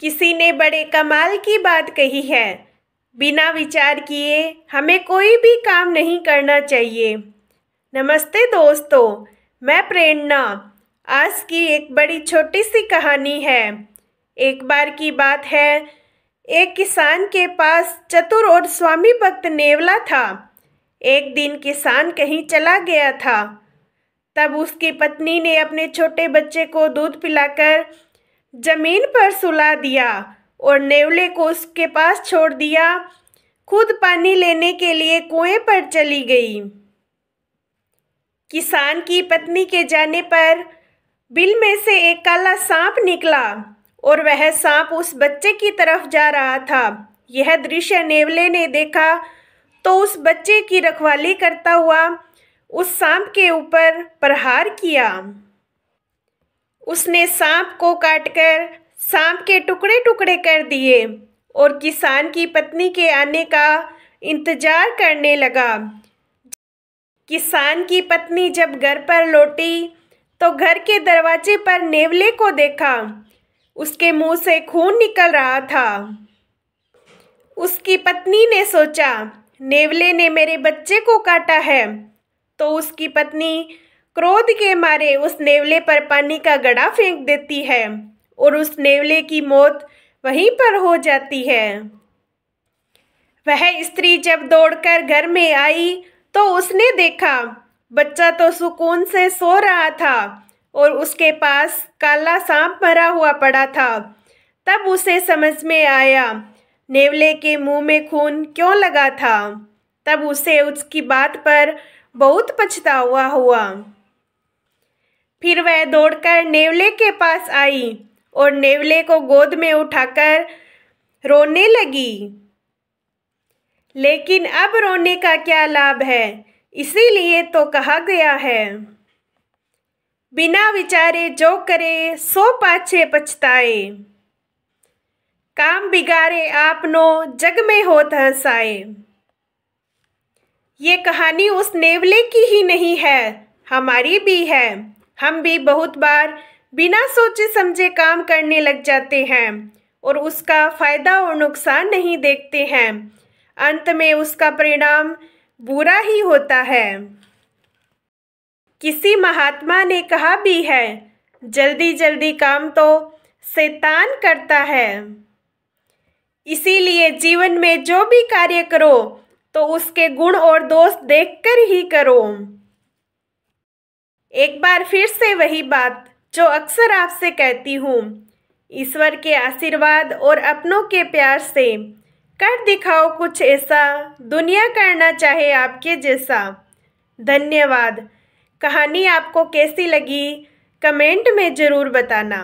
किसी ने बड़े कमाल की बात कही है, बिना विचार किए हमें कोई भी काम नहीं करना चाहिए। नमस्ते दोस्तों, मैं प्रेरणा। आज की एक बड़ी छोटी सी कहानी है। एक बार की बात है, एक किसान के पास चतुर और स्वामी भक्त नेवला था। एक दिन किसान कहीं चला गया था। तब उसकी पत्नी ने अपने छोटे बच्चे को दूध पिलाकर जमीन पर सुला दिया और नेवले को उसके पास छोड़ दिया। खुद पानी लेने के लिए कुएं पर चली गई। किसान की पत्नी के जाने पर बिल में से एक काला सांप निकला और वह सांप उस बच्चे की तरफ जा रहा था। यह दृश्य नेवले ने देखा तो उस बच्चे की रखवाली करता हुआ उस सांप के ऊपर प्रहार किया। उसने सांप को काटकर सांप के टुकड़े टुकड़े कर दिए और किसान की पत्नी के आने का इंतजार करने लगा। किसान की पत्नी जब घर पर लौटी तो घर के दरवाजे पर नेवले को देखा। उसके मुंह से खून निकल रहा था। उसकी पत्नी ने सोचा, नेवले ने मेरे बच्चे को काटा है। तो उसकी पत्नी क्रोध के मारे उस नेवले पर पानी का घड़ा फेंक देती है और उस नेवले की मौत वहीं पर हो जाती है। वह स्त्री जब दौड़कर घर में आई तो उसने देखा बच्चा तो सुकून से सो रहा था और उसके पास काला सांप मरा हुआ पड़ा था। तब उसे समझ में आया नेवले के मुंह में खून क्यों लगा था। तब उसे उसकी बात पर बहुत पछतावा हुआ। फिर वह दौड़कर नेवले के पास आई और नेवले को गोद में उठाकर रोने लगी। लेकिन अब रोने का क्या लाभ है, इसीलिए तो कहा गया है, बिना विचारे जो करे सो पाछे पछताए। काम बिगाड़े आपनो जग में होत हंसाए। ये कहानी उस नेवले की ही नहीं है, हमारी भी है। हम भी बहुत बार बिना सोचे समझे काम करने लग जाते हैं और उसका फायदा और नुकसान नहीं देखते हैं। अंत में उसका परिणाम बुरा ही होता है। किसी महात्मा ने कहा भी है, जल्दी जल्दी काम तो शैतान करता है। इसीलिए जीवन में जो भी कार्य करो तो उसके गुण और दोष देखकर ही करो। एक बार फिर से वही बात जो अक्सर आपसे कहती हूँ, ईश्वर के आशीर्वाद और अपनों के प्यार से कर दिखाओ कुछ ऐसा, दुनिया करना चाहे आपके जैसा। धन्यवाद। कहानी आपको कैसी लगी कमेंट में ज़रूर बताना।